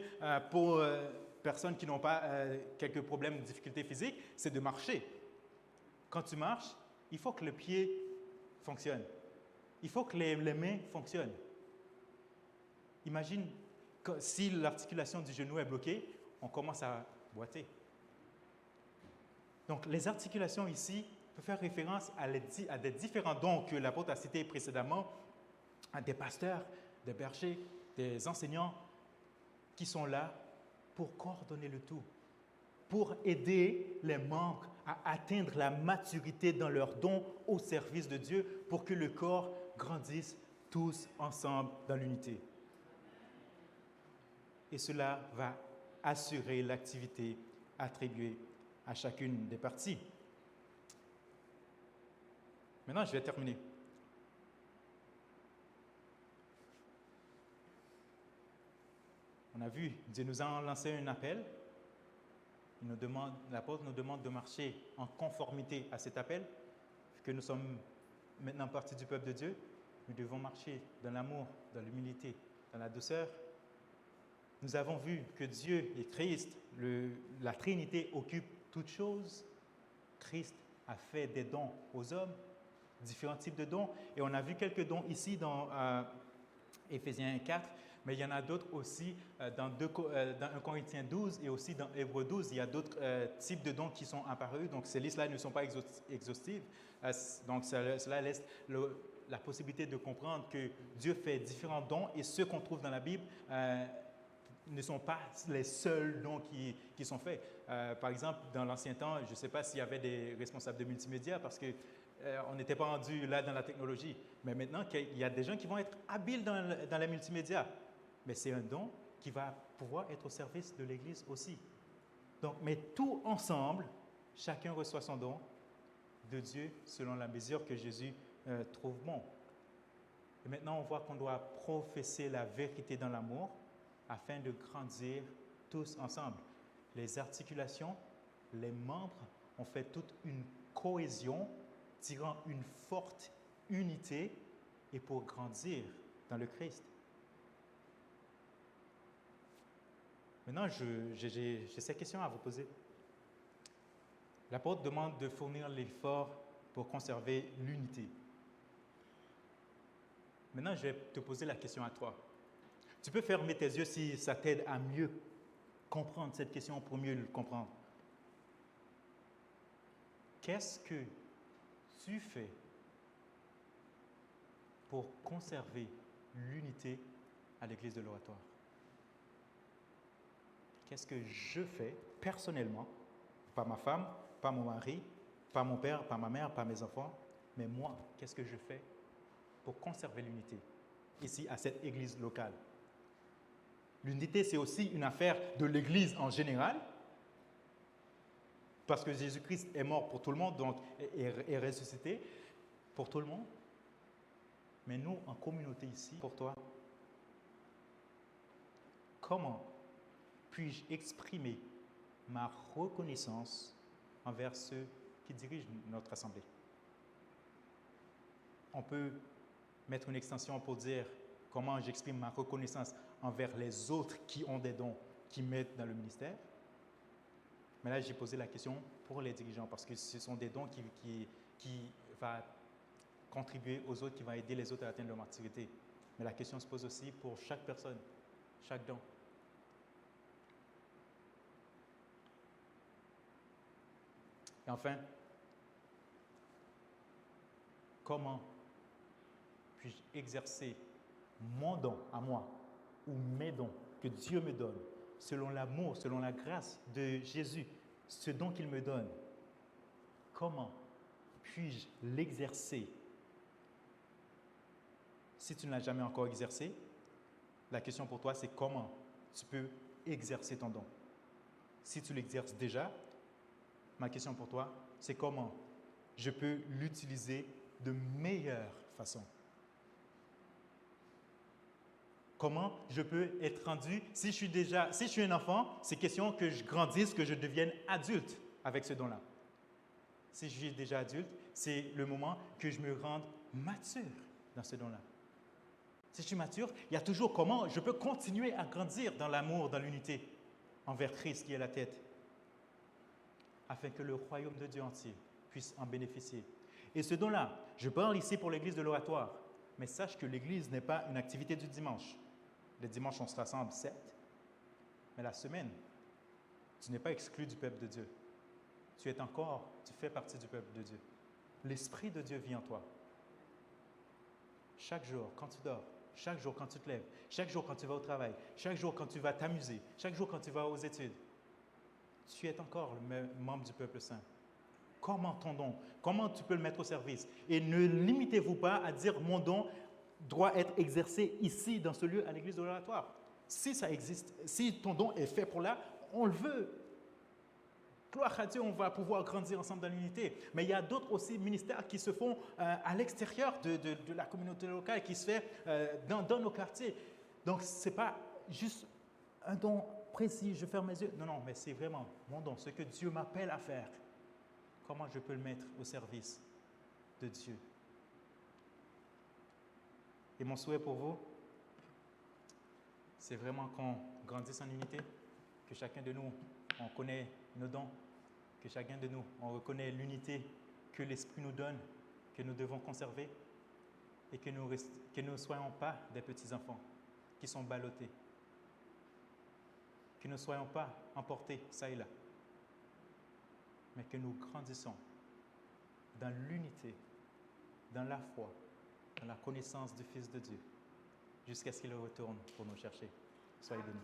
pour personnes qui n'ont pas quelques problèmes, difficultés physiques, c'est de marcher. Quand tu marches, il faut que le pied fonctionne. Il faut que les mains fonctionnent. Imagine si l'articulation du genou est bloquée, on commence à boiter. Donc, les articulations ici peuvent faire référence à des différents dons que l'apôtre a cités précédemment, à des pasteurs, des bergers, des enseignants qui sont là pour coordonner le tout, pour aider les membres à atteindre la maturité dans leurs dons au service de Dieu, pour que le corps grandisse tous ensemble dans l'unité. Et cela va assurer l'activité attribuée à chacune des parties. Maintenant, je vais terminer. On a vu, Dieu nous a lancé un appel. L'apôtre nous demande de marcher en conformité à cet appel, que nous sommes maintenant partie du peuple de Dieu. Nous devons marcher dans l'amour, dans l'humilité, dans la douceur. Nous avons vu que Dieu et Christ, la Trinité occupe toutes choses. Christ a fait des dons aux hommes, différents types de dons. Et on a vu quelques dons ici dans Éphésiens 4, mais il y en a d'autres aussi dans 1 Corinthiens 12 et aussi dans Hébreux 12. Il y a d'autres types de dons qui sont apparus. Donc, ces listes-là ne sont pas exhaustives. Donc, cela laisse la possibilité de comprendre que Dieu fait différents dons et ceux qu'on trouve dans la Bible ne sont pas les seuls dons qui sont faits. Par exemple, dans l'ancien temps, je ne sais pas s'il y avait des responsables de multimédia parce qu'on n'était pas rendu là dans la technologie. Mais maintenant, il y a des gens qui vont être habiles dans les multimédia. Mais c'est un don qui va pouvoir être au service de l'Église aussi. Donc, mais tout ensemble, chacun reçoit son don de Dieu selon la mesure que Jésus trouve bon. Et maintenant, on voit qu'on doit professer la vérité dans l'amour afin de grandir tous ensemble. Les articulations, les membres ont fait toute une cohésion, tirant une forte unité et pour grandir dans le Christ. Maintenant, j'ai ces questions à vous poser. L'apôtre demande de fournir l'effort pour conserver l'unité. Maintenant, je vais te poser la question à toi. Tu peux fermer tes yeux si ça t'aide à mieux comprendre cette question, pour mieux le comprendre. Qu'est-ce que tu fais pour conserver l'unité à l'Église de l'Oratoire? Qu'est-ce que je fais personnellement, pas ma femme, pas mon mari, pas mon père, pas ma mère, pas mes enfants, mais moi, qu'est-ce que je fais pour conserver l'unité ici à cette Église locale? L'unité, c'est aussi une affaire de l'Église en général, parce que Jésus-Christ est mort pour tout le monde, donc est ressuscité pour tout le monde. Mais nous, en communauté ici, pour toi, comment puis-je exprimer ma reconnaissance envers ceux qui dirigent notre assemblée? On peut mettre une extension pour dire comment j'exprime ma reconnaissance envers les autres qui ont des dons, qui m'aident dans le ministère. Mais là, j'ai posé la question pour les dirigeants parce que ce sont des dons qui vont contribuer aux autres, qui vont aider les autres à atteindre leur maturité. Mais la question se pose aussi pour chaque personne, chaque don. Et enfin, comment puis-je exercer mon don à moi ou mes dons que Dieu me donne selon l'amour, selon la grâce de Jésus, ce don qu'il me donne? Comment puis-je l'exercer? Si tu ne l'as jamais encore exercé, la question pour toi, c'est comment tu peux exercer ton don. Si tu l'exerces déjà, ma question pour toi, c'est comment je peux l'utiliser de meilleure façon? Comment je peux être rendu, si je suis un enfant, c'est question que je grandisse, que je devienne adulte avec ce don-là. Si je suis déjà adulte, c'est le moment que je me rende mature dans ce don-là. Si je suis mature, il y a toujours comment je peux continuer à grandir dans l'amour, dans l'unité envers Christ qui est la tête, afin que le royaume de Dieu entier puisse en bénéficier. Et ce don-là, je parle ici pour l'Église de l'Oratoire, mais sache que l'Église n'est pas une activité du dimanche. Le dimanche, on se rassemble, certes, mais la semaine, tu n'es pas exclu du peuple de Dieu. Tu fais partie du peuple de Dieu. L'Esprit de Dieu vit en toi. Chaque jour, quand tu dors, chaque jour quand tu te lèves, chaque jour quand tu vas au travail, chaque jour quand tu vas t'amuser, chaque jour quand tu vas aux études, tu es encore le membre du peuple saint. Comment ton don, comment tu peux le mettre au service? Et ne limitez-vous pas à dire mon don doit être exercé ici, dans ce lieu, à l'église de l'Oratoire. Si ça existe, si ton don est fait pour là, on le veut. Gloire à Dieu, on va pouvoir grandir ensemble dans l'unité. Mais il y a d'autres aussi ministères qui se font à l'extérieur de la communauté locale, qui se fait dans nos quartiers. Donc, ce n'est pas juste un don précis, je ferme mes yeux. Non, non, mais c'est vraiment mon don, ce que Dieu m'appelle à faire. Comment je peux le mettre au service de Dieu? Et mon souhait pour vous, c'est vraiment qu'on grandisse en unité, que chacun de nous, on connaît nos dons, que chacun de nous, on reconnaît l'unité que l'Esprit nous donne, que nous devons conserver, et que nous ne soyons pas des petits-enfants qui sont ballottés, que nous ne soyons pas emportés ça et là, mais que nous grandissons dans l'unité, dans la foi, dans la connaissance du Fils de Dieu, jusqu'à ce qu'il retourne pour nous chercher. Soyez bénis.